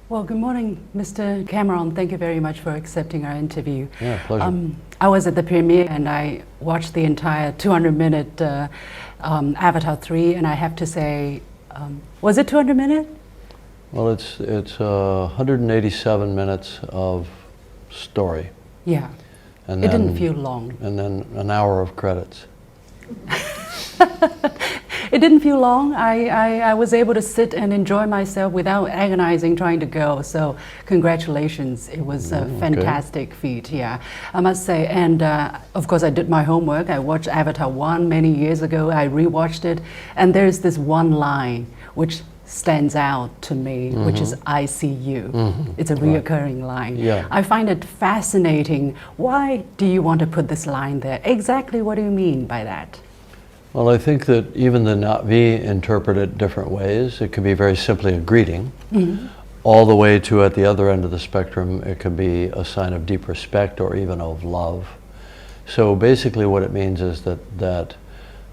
Well, good morning, Mr. Cameron. Thank you very much for accepting our interview. Yeah, pleasure. I was at the premiere and I watched the entire 200-minute Avatar 3, and I have to say, was it 200 minutes? Well, it's 187 minutes of story. Yeah, And it then, didn't feel long. And then an hour of credits. It didn't feel long. I was able to sit and enjoy myself without agonizing trying to go. So congratulations. It was a fantastic feat, yeah, I must say. And of course I did my homework. I watched Avatar 1 many years ago. I rewatched it. And there's this one line which stands out to me, which is "I see you." It's a reoccurring line. Yeah. I find it fascinating. Why do you want to put this line there? Exactly what do you mean by that? Well, I think that even the Na'vi interpret it different ways. It could be very simply a greeting, all the way to, at the other end of the spectrum, it could be a sign of deep respect or even of love. So basically what it means is that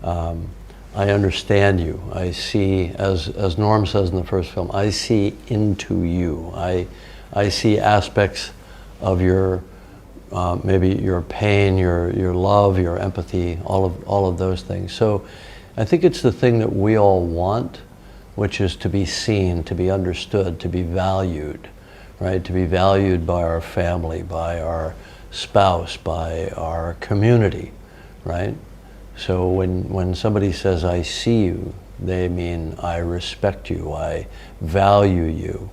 I understand you. I see, as Norm says in the first film, I see into you. I see aspects of your maybe your pain, your love, your empathy, all of those things. So I think it's the thing that we all want, which is to be seen, to be understood, to be valued, right? To be valued by our family, by our spouse, by our community, right? So when somebody says, I see you, they mean I respect you, I value you,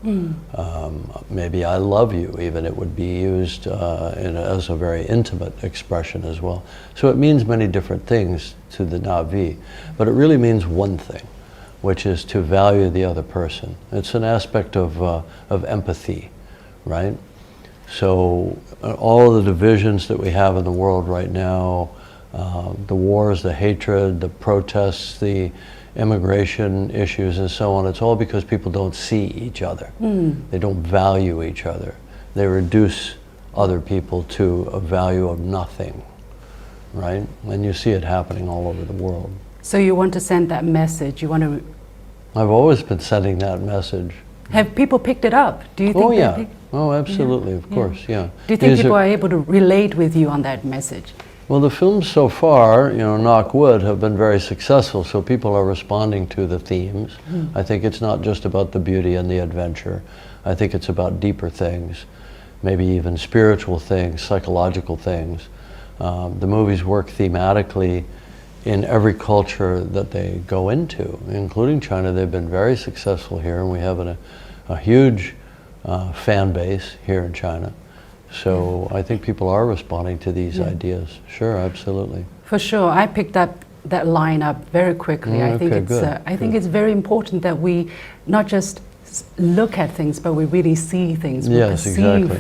maybe I love you even. It would be used as a very intimate expression as well. So it means many different things to the Na'vi, but it really means one thing, which is to value the other person. It's an aspect of empathy, right? So all of the divisions that we have in the world right now, the wars, the hatred, the protests, the immigration issues and so on, it's all because people don't see each other. They don't value each other. They reduce other people to a value of nothing, right? And you see it happening all over the world. So you want to send that message, you want to... I've always been sending that message. Have people picked it up? Do you think? Oh yeah, oh absolutely, of course, yeah. Do you think people are able to relate with you on that message? Well, the films so far, knock wood, have been very successful, so people are responding to the themes. I think it's not just about the beauty and the adventure. I think it's about deeper things, maybe even spiritual things, psychological things. The movies work thematically in every culture that they go into, including China. They've been very successful here, and we have a huge fan base here in China. So I think people are responding to these ideas. Sure, absolutely. For sure, I picked up that line up very quickly. I think it's very important that we not just look at things, but we really see things. We perceive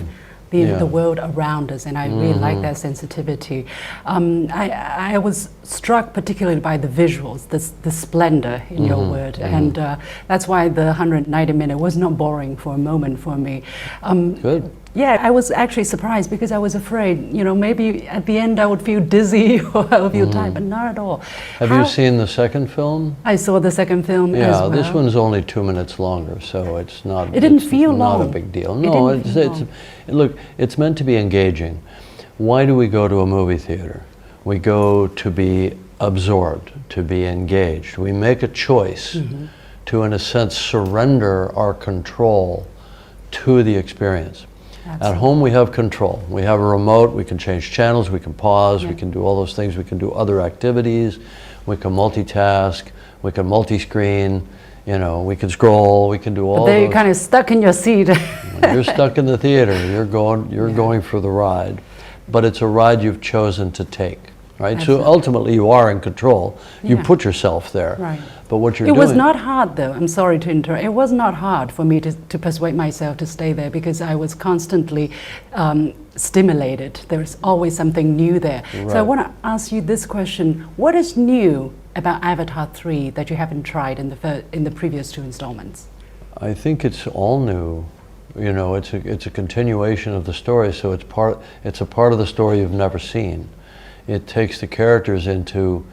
the world around us, and I really like that sensitivity. I was struck particularly by the visuals, the splendor in your word, and that's why the 190 minute was not boring for a moment for me. Good. Yeah, I was actually surprised because I was afraid, maybe at the end I would feel dizzy or I would feel tired, but not at all. Have you seen the second film? I saw the second film as well. Yeah, this one's only 2 minutes longer, so it's not. It didn't feel long. Not a big deal. No, look, it's meant to be engaging. Why do we go to a movie theater? We go to be absorbed, to be engaged. We make a choice to, in a sense, surrender our control to the experience. Absolutely. At home we have control. We have a remote, we can change channels, we can pause, we can do all those things, we can do other activities, we can multitask, we can multi-screen, we can scroll, we can do all those. You're kind of stuck in your seat. You're stuck in the theater, you're going for the ride. But it's a ride you've chosen to take, right? Absolutely. So ultimately you are in control. You put yourself there. Right. But what you're doing... It was not hard though, I'm sorry to interrupt. It was not hard for me to persuade myself to stay there because I was constantly stimulated. There's always something new there. Right. So I want to ask you this question. What is new about Avatar 3 that you haven't tried in the previous 2 installments? I think it's all new. It's a continuation of the story, so it's a part of the story you've never seen. It takes the characters into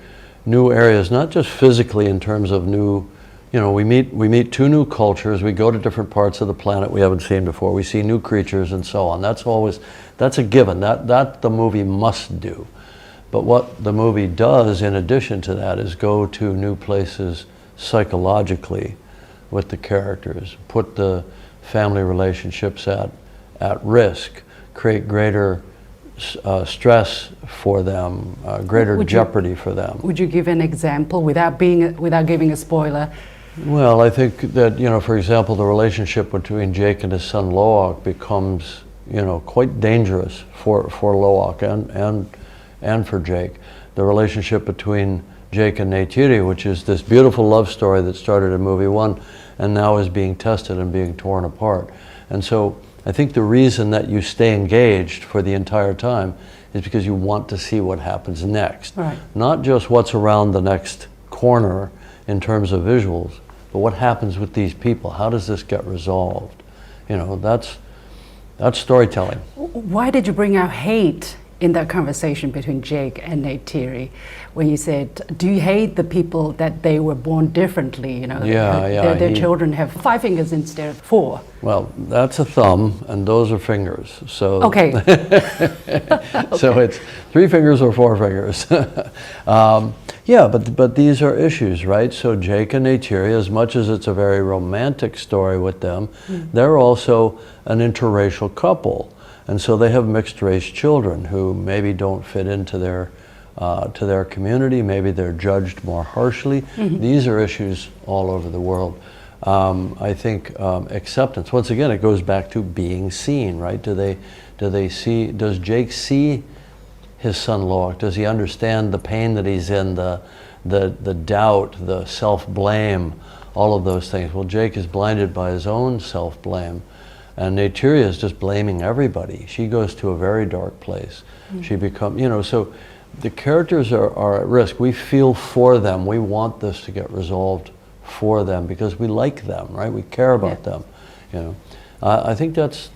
new areas, not just physically in terms of new you know, we meet two new cultures, we go to different parts of the planet we haven't seen before, we see new creatures and so on. That's a given, that the movie must do. But what the movie does in addition to that is go to new places psychologically with the characters, put the family relationships at risk, create greater stress for them, greater jeopardy for them. Would you give an example without giving a spoiler? Well, I think that, you know, for example, the relationship between Jake and his son Loak becomes, you know, quite dangerous for Loak and for Jake. The relationship between Jake and Neytiri, which is this beautiful love story that started in movie 1 and now is being tested and being torn apart. And so I think the reason that you stay engaged for the entire time is because you want to see what happens next. Right. Not just what's around the next corner in terms of visuals, but what happens with these people. How does this get resolved? You know, that's storytelling. Why did you bring out hate in that conversation between Jake and Neytiri, when you said, do you hate the people that they were born differently? You know, their children have 5 fingers instead of 4. Well, that's a thumb, and those are fingers. So okay. So it's 3 fingers or 4 fingers. Yeah, but these are issues, right? So Jake and Neytiri, as much as it's a very romantic story with them, they're also an interracial couple. And so they have mixed race children who maybe don't fit into to their community, maybe they're judged more harshly. These are issues all over the world. I think acceptance, once again, it goes back to being seen, right? Does Jake see his son Loak? Does he understand the pain that he's in, the doubt, the self-blame, all of those things? Well, Jake is blinded by his own self-blame. And Neytiri is just blaming everybody. She goes to a very dark place. She becomes, you know, so the characters are at risk. We feel for them. We want this to get resolved for them because we like them, right? We care about them, you know. I think that's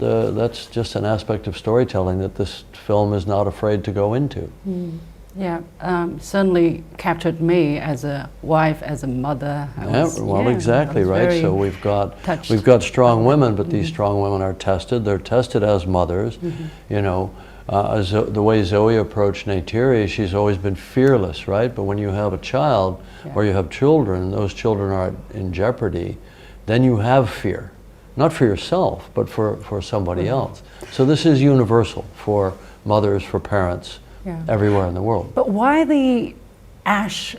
just an aspect of storytelling that this film is not afraid to go into. Yeah, certainly captured me as a wife, as a mother. Exactly, right. So we've got strong women, but these strong women are tested. They're tested as mothers. You know, the way Zoe approached Neytiri, she's always been fearless, right? But when you have a child or you have children, and those children are in jeopardy, then you have fear, not for yourself, but for somebody else. So this is universal for mothers, for parents. Everywhere in the world. But why the Ash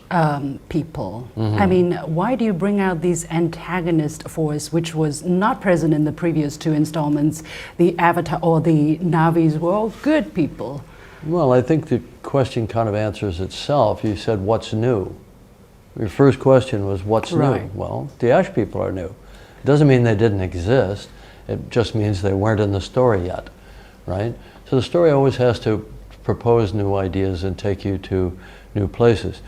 people? I mean, why do you bring out these antagonist force, which was not present in the previous 2 installments? The Avatar or the Na'vis were all good people. Well, I think the question kind of answers itself. You said, what's new? Your first question was, what's new? Well, the Ash people are new. It doesn't mean they didn't exist. It just means they weren't in the story yet, right? So the story always has to propose new ideas and take you to new places.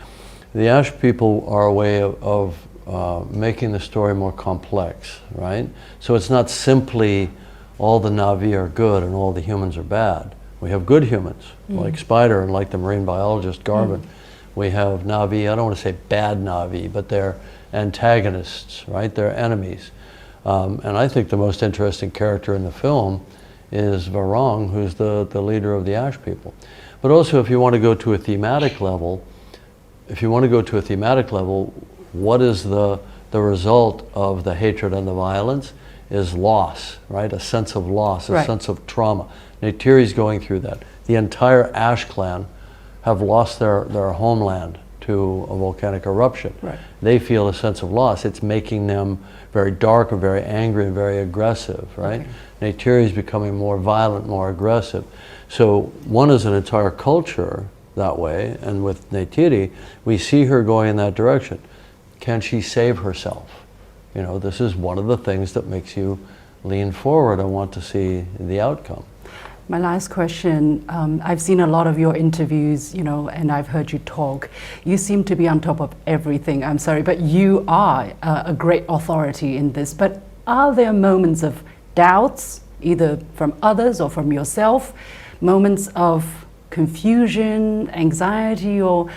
The Ash people are a way of making the story more complex, right? So it's not simply all the Na'vi are good and all the humans are bad. We have good humans, like Spider and like the marine biologist Garvin. We have Na'vi, I don't want to say bad Na'vi, but they're antagonists, right? They're enemies. And I think the most interesting character in the film is Varong, who's the leader of the Ash people. But also, if you want to go to a thematic level, what is the result of the hatred and the violence is loss, right? A sense of loss, a sense of trauma. Neytiri's going through that. The entire Ash clan have lost their homeland to a volcanic eruption. They feel a sense of loss. It's making them very dark and very angry and very aggressive, right? Neytiri's becoming more violent, more aggressive. So one is an entire culture that way, and with Neytiri, we see her going in that direction. Can she save herself? You know, this is one of the things that makes you lean forward and want to see the outcome. My last question, I've seen a lot of your interviews, you know, and I've heard you talk. You seem to be on top of everything. I'm sorry, but you are a great authority in this. But are there moments of doubts, either from others or from yourself, moments of confusion, anxiety, or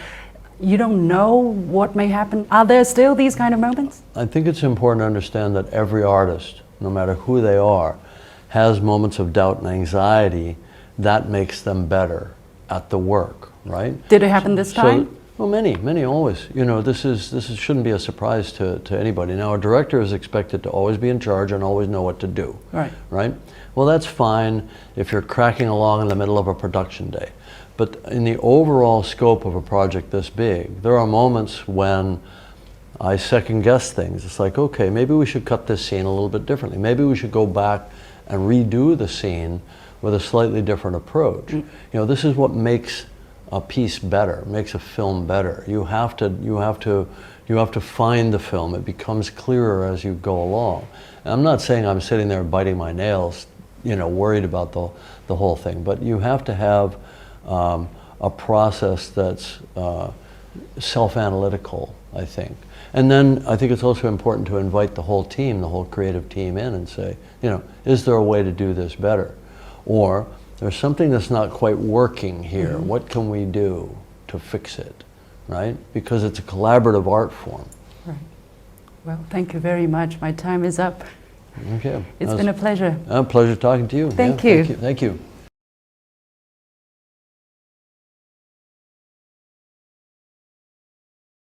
you don't know what may happen. Are there still these kind of moments? I think it's important to understand that every artist, no matter who they are, has moments of doubt and anxiety that makes them better at the work, right? Did it happen this time? Well, many always. You know, this shouldn't be a surprise to anybody. Now, a director is expected to always be in charge and always know what to do. Right. Right? Well, that's fine if you're cracking along in the middle of a production day. But in the overall scope of a project this big, there are moments when I second guess things. It's like, okay, maybe we should cut this scene a little bit differently. Maybe we should go back and redo the scene with a slightly different approach. You know, this is what makes a piece better, makes a film better. You have to find the film. It becomes clearer as you go along. And I'm not saying I'm sitting there biting my nails, you know, worried about the whole thing, but you have to have a process that's self-analytical, I think. And then I think it's also important to invite the whole team, the whole creative team in and say, you know, is there a way to do this better? Or there's something that's not quite working here. What can we do to fix it, right? Because it's a collaborative art form. Right. Well, thank you very much. My time is up. Okay. It's been a pleasure. A pleasure talking to you. Thank you. Thank you.